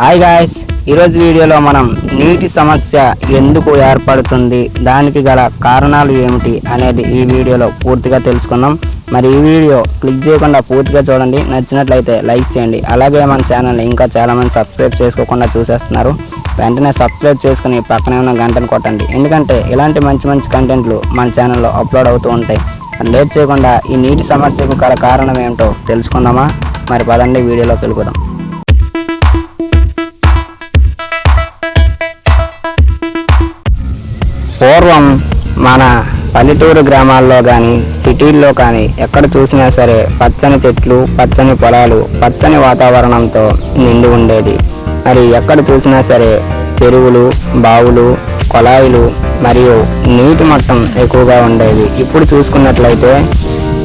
Hi guys, ఈరోజు వీడియోలో మనం నీటి సమస్య ఎందుకు ఏర్పడుతుంది, దానికి గల కారణాలు ఏమిటి అనేది ఈ వీడియోలో పూర్తిగా తెలుసుకుందాం. మరి ఈ వీడియో క్లిక్ చేయకుండా పూర్తిగా చూడండి. నచ్చినట్లయితే లైక్ చేయండి. అలాగే మన ఛానల్ని ఇంకా చాలామంది సబ్స్క్రైబ్ చేసుకోకుండా చూసేస్తున్నారు. వెంటనే సబ్స్క్రైబ్ చేసుకుని పక్కనే ఉన్న గంటను కొట్టండి, ఎందుకంటే ఇలాంటి మంచి మంచి కంటెంట్లు మన ఛానల్లో అప్లోడ్ అవుతూ ఉంటాయి. లేట్ చేయకుండా ఈ నీటి సమస్యకు గల కారణం ఏమిటో తెలుసుకుందామా? మరి పదండి వీడియోలోకి వెళ్ళిపోదాం. పూర్వం మన పల్లెటూరు గ్రామాల్లో కానీ సిటీల్లో కానీ ఎక్కడ చూసినా సరే పచ్చని చెట్లు, పచ్చని పొలాలు, పచ్చని వాతావరణంతో నిండి ఉండేది. మరి ఎక్కడ చూసినా సరే చెరువులు, బావులు, కొళాయిలు మరియు నీటి మట్టం ఎక్కువగా ఉండేది. ఇప్పుడు చూసుకున్నట్లయితే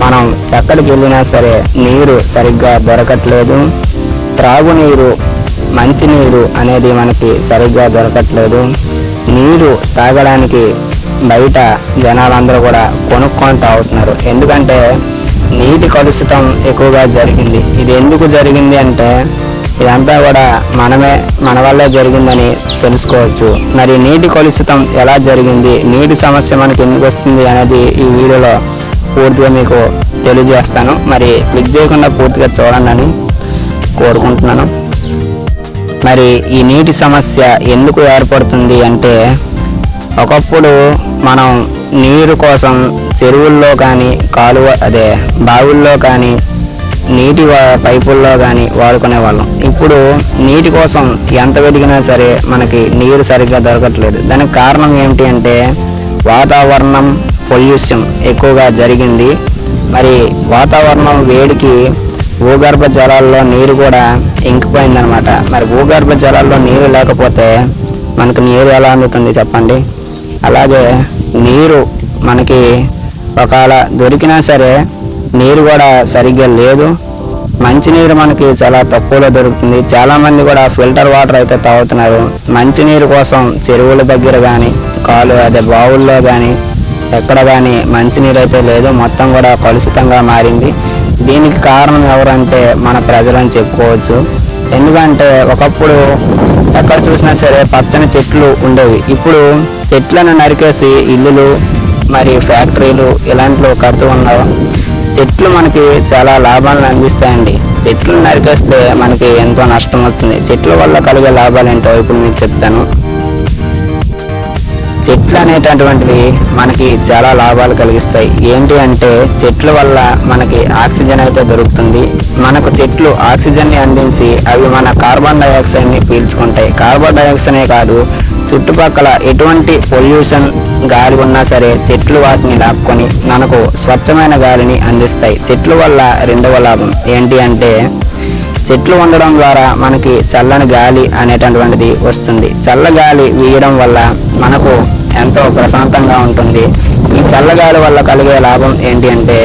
మనం ఎక్కడికి వెళ్ళినా సరే నీరు సరిగ్గా దొరకట్లేదు. త్రాగునీరు, మంచినీరు అనేది మనకి సరిగ్గా దొరకట్లేదు. నీరు తాగడానికి బయట జనాలందరూ కూడా కొనుక్కొని తాగుతున్నారు. ఎందుకంటే నీటి కలుషితం ఎక్కువగా జరిగింది. ఇది ఎందుకు జరిగింది అంటే ఇదంతా కూడా మన వల్లే జరిగిందని తెలుసుకోవచ్చు. మరి నీటి కలుషితం ఎలా జరిగింది, నీటి సమస్య మనకి ఎందుకు వస్తుంది అనేది ఈ వీడియోలో పూర్తిగా మీకు తెలియజేస్తాను. మరి క్లిక్ చేయకుండా పూర్తిగా చూడండి అని కోరుకుంటున్నాను. మరి ఈ నీటి సమస్య ఎందుకు ఏర్పడుతుంది అంటే ఒకప్పుడు మనం నీరు కోసం చెరువుల్లో కానీ బావుల్లో కానీ నీటి పైపుల్లో కానీ వాడుకునే వాళ్ళం. ఇప్పుడు నీటి కోసం ఎంత వెతికినా సరే మనకి నీరు సరిగ్గా దొరకట్లేదు. దానికి కారణం ఏమిటి అంటే వాతావరణం పొల్యూషన్ ఎక్కువగా జరిగింది. మరి వాతావరణం వేడికి భూగర్భ జలాల్లో నీరు కూడా ఇంకిపోయిందనమాట. మరి భూగర్భ జలాల్లో నీరు లేకపోతే మనకు నీరు ఎలా అందుతుంది చెప్పండి? అలాగే నీరు మనకి ఒకవేళ దొరికినా సరే నీరు కూడా సరిగ్గా లేదు. మంచినీరు మనకి చాలా తక్కువలో దొరుకుతుంది. చాలామంది కూడా ఫిల్టర్ వాటర్ అయితే తాగుతున్నారు. మంచినీరు కోసం చెరువుల దగ్గర కానీ బావుల్లో కానీ ఎక్కడ కానీ మంచినీరు అయితే లేదు. మొత్తం కూడా కలుషితంగా మారింది. దీనికి కారణం ఎవరంటే మన ప్రజలని చెప్పుకోవచ్చు. ఎందుకంటే ఒకప్పుడు ఎక్కడ చూసినా సరే పచ్చని చెట్లు ఉండేవి. ఇప్పుడు చెట్లను నరికేసి ఇల్లులు మరి ఫ్యాక్టరీలు ఇలాంటివి కడుతూ ఉన్నారు. చెట్లు మనకి చాలా లాభాలను అందిస్తాయండి. చెట్లు నరికేస్తే మనకి ఎంతో నష్టం వస్తుంది. చెట్ల వల్ల కలిగే లాభాలు ఏంటో ఇప్పుడు మీకు చెప్తాను. చెట్లు అనేటటువంటివి మనకి చాలా లాభాలు కలిగిస్తాయి. ఏంటి అంటే చెట్ల వల్ల మనకి ఆక్సిజన్ అయితే దొరుకుతుంది. మనకు చెట్లు ఆక్సిజన్ని అందించి అవి మన కార్బన్ డైఆక్సైడ్ని పీల్చుకుంటాయి. కార్బన్ డైఆక్సైడే కాదు, చుట్టుపక్కల ఎటువంటి పొల్యూషన్ గాలి ఉన్నా సరే చెట్లు వాటిని లాక్కొని మనకు స్వచ్ఛమైన గాలిని అందిస్తాయి. చెట్ల వల్ల రెండవ లాభం ఏంటి అంటే చెట్లు ఉండడం ద్వారా మనకి చల్లని గాలి అనేటటువంటిది వస్తుంది. చల్లగాలి వీయడం వల్ల మనకు ఎంతో ప్రశాంతంగా ఉంటుంది. ఈ చల్లగాలి వల్ల కలిగే లాభం ఏంటి అంటే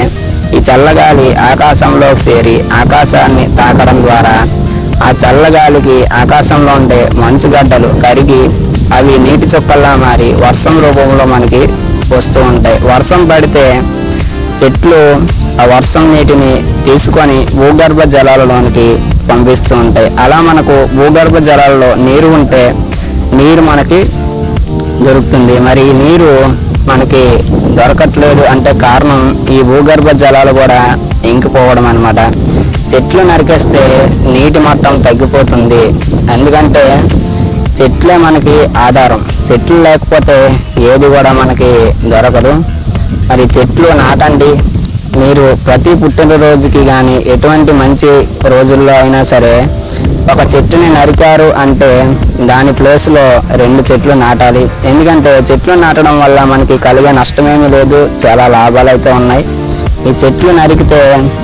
ఈ చల్లగాలి ఆకాశంలో చేరి ఆకాశాన్ని తాకడం ద్వారా ఆ చల్లగాలికి ఆకాశంలో ఉండే మంచుగడ్డలు కరిగి అవి నీటి చుక్కల్లా మారి వర్షం రూపంలో మనకి వస్తూ ఉంటాయి. వర్షం పడితే చెట్లు ఆ వర్షం నీటిని తీసుకొని భూగర్భ జలాలలోనికి పంపిస్తూ ఉంటాయి. అలా మనకు భూగర్భ జలాల్లో నీరు ఉంటే నీరు మనకి దొరుకుతుంది. మరి ఈ నీరు మనకి దొరకట్లేదు అంటే కారణం ఈ భూగర్భ జలాలు కూడా ఇంకిపోవడం అన్నమాట. చెట్లు నరికేస్తే నీటి మట్టం తగ్గిపోతుంది. ఎందుకంటే చెట్లే మనకి ఆధారం. చెట్లు లేకపోతే ఏది కూడా మనకి దొరకదు. మరి చెట్లు నాటండి. మీరు ప్రతి పుట్టినరోజుకి కానీ ఎటువంటి మంచి రోజుల్లో అయినా సరే ఒక చెట్టుని నరికారు అంటే దాని ప్లేస్లో 2 చెట్లు నాటాలి. ఎందుకంటే చెట్లు నాటడం వల్ల మనకి కలిగే నష్టమేమీ లేదు, చాలా లాభాలు అయితే ఉన్నాయి. ఈ చెట్లు నరికితే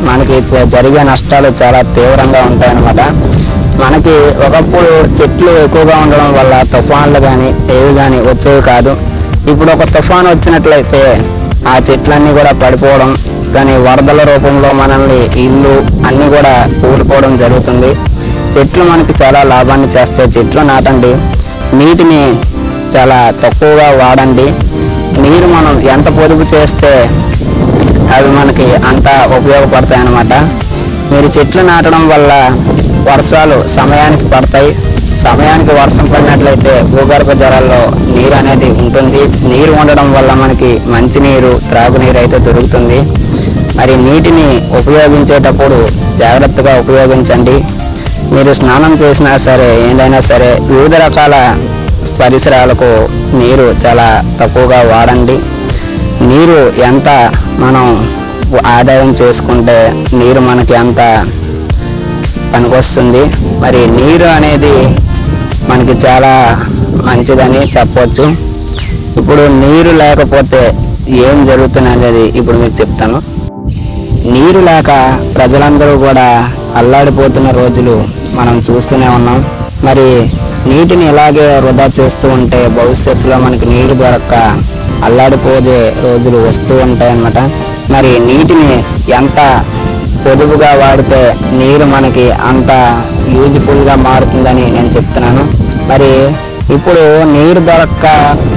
మనకి జరిగే నష్టాలు చాలా తీవ్రంగా ఉంటాయన్నమాట. మనకి ఒకప్పుడు చెట్లు ఎక్కువగా ఉండడం వల్ల తుఫాన్లు కానీ ఏవి కానీ వచ్చేవి కాదు. ఇప్పుడు ఒక తుఫాన్ వచ్చినట్లయితే ఆ చెట్లన్నీ కూడా పడిపోవడం, కానీ వరదల రూపంలో మనల్ని ఇల్లు అన్నీ కూడా కూలిపోవడం జరుగుతుంది. చెట్లు మనకి చాలా లాభాన్ని చేస్తాయి. చెట్లు నాటండి. నీటిని చాలా తక్కువగా వాడండి. నీరు మనం ఎంత పొదుపు చేస్తే అవి మనకి అంత ఉపయోగపడతాయి అన్నమాట. మీరు చెట్లు నాటడం వల్ల వర్షాలు సమయానికి పడతాయి. సమయానికి వర్షం పడినట్లయితే భూగర్భ జలాల్లో నీరు అనేది ఉంటుంది. నీరు ఉండడం వల్ల మనకి మంచినీరు, త్రాగునీరు అయితే దొరుకుతుంది. మరి నీటిని ఉపయోగించేటప్పుడు జాగ్రత్తగా ఉపయోగించండి. మీరు స్నానం చేసినా సరే, ఏదైనా సరే, వివిధ రకాల పరిసరాలకు నీరు చాలా తక్కువగా వాడండి. నీరు ఎంత మనం ఆదాయం చేసుకుంటే నీరు మనకి అంత పనికొస్తుంది. మరి నీరు అనేది మనకి చాలా మంచిదని చెప్పవచ్చు. ఇప్పుడు నీరు లేకపోతే ఏం జరుగుతుంది అనేది ఇప్పుడు మీకు చెప్తాను. నీరు లేక ప్రజలందరూ కూడా అల్లాడిపోతున్న రోజులు మనం చూస్తూనే ఉన్నాం. మరి నీటిని ఇలాగే వృధా చేస్తూ ఉంటే భవిష్యత్తులో మనకి నీరు దొరక్క అల్లాడిపోయే రోజులు వస్తూ ఉంటాయన్నమాట. మరి నీటిని ఎంత పొదుపుగా వాడితే నీరు మనకి అంత యూజ్ఫుల్గా మారుతుందని నేను చెప్తున్నాను. మరి ఇప్పుడు నీరు దొరక్క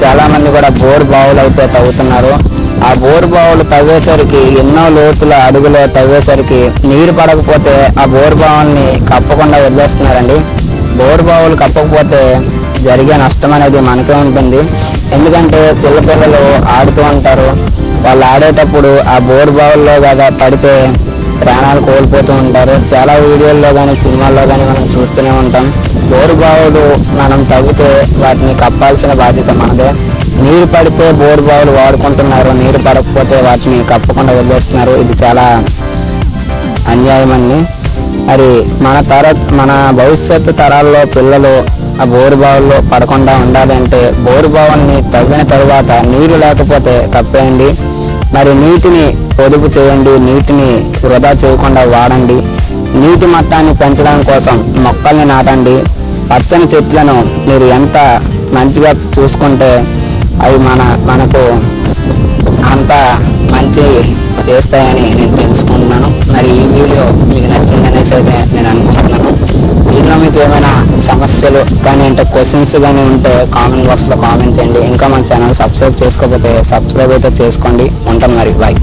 చాలామంది కూడా బోరు బావులు అయితే తవ్వుతున్నారు. ఆ బోరు బావులు తవ్వేసరికి ఎన్నో లోతుల అడుగులో తవ్వేసరికి నీరు పడకపోతే ఆ బోరు బావుల్ని కప్పకుండా వదిలేస్తున్నారండి. బోరు బావులు కప్పకపోతే జరిగే నష్టం అనేది మనకే ఉంటుంది. ఎందుకంటే చిన్నపిల్లలు ఆడుతూ ఉంటారు. వాళ్ళు ఆడేటప్పుడు ఆ బోరు బావుల్లో కదా పడితే ప్రాణాలు కోల్పోతూ ఉంటారు. చాలా వీడియోల్లో కానీ సినిమాల్లో కానీ మనం చూస్తూనే ఉంటాం. బోరు బావులు మనం తవ్వితే వాటిని కప్పాల్సిన బాధ్యత మనదే. నీరు పడితే బోరు బావులు వాడుకుంటున్నారు, నీరు పడకపోతే వాటిని కప్పకుండా వదిలేస్తున్నారు. ఇది చాలా అన్యాయం అండి. మరి మన భవిష్యత్తు తరాల్లో పిల్లలు ఆ బోరు బావుల్లో పడకుండా ఉండాలంటే బోరు బావుల్ని తవ్విన తరువాత నీరు లేకపోతే కప్పేయండి. మరి నీటిని పొదుపు చేయండి, నీటిని వృధా చేయకుండా వాడండి. నీటి మట్టాన్ని పెంచడం కోసం మొక్కల్ని నాటండి. పచ్చని చెట్లను మీరు ఎంత మంచిగా చూసుకుంటే అవి మనకు అంత మంచి చేస్తాయని నేను తెలుసుకుంటున్నాను. మరి ఈ వీడియో మీకు నచ్చిందనేసి అయితే నేను అనుకుంటున్నాను. దీనిలో మీకు ఏమైనా సమస్యలు కానీ అంటే క్వశ్చన్స్ కానీ ఉంటే కామెంట్ బాక్స్లో కామెంట్ చేయండి. ఇంకా మన ఛానల్ సబ్స్క్రైబ్ చేసుకోకపోతే సబ్స్క్రైబ్ అయితే చేసుకోండి. ఉంటాం మరి, బాయ్.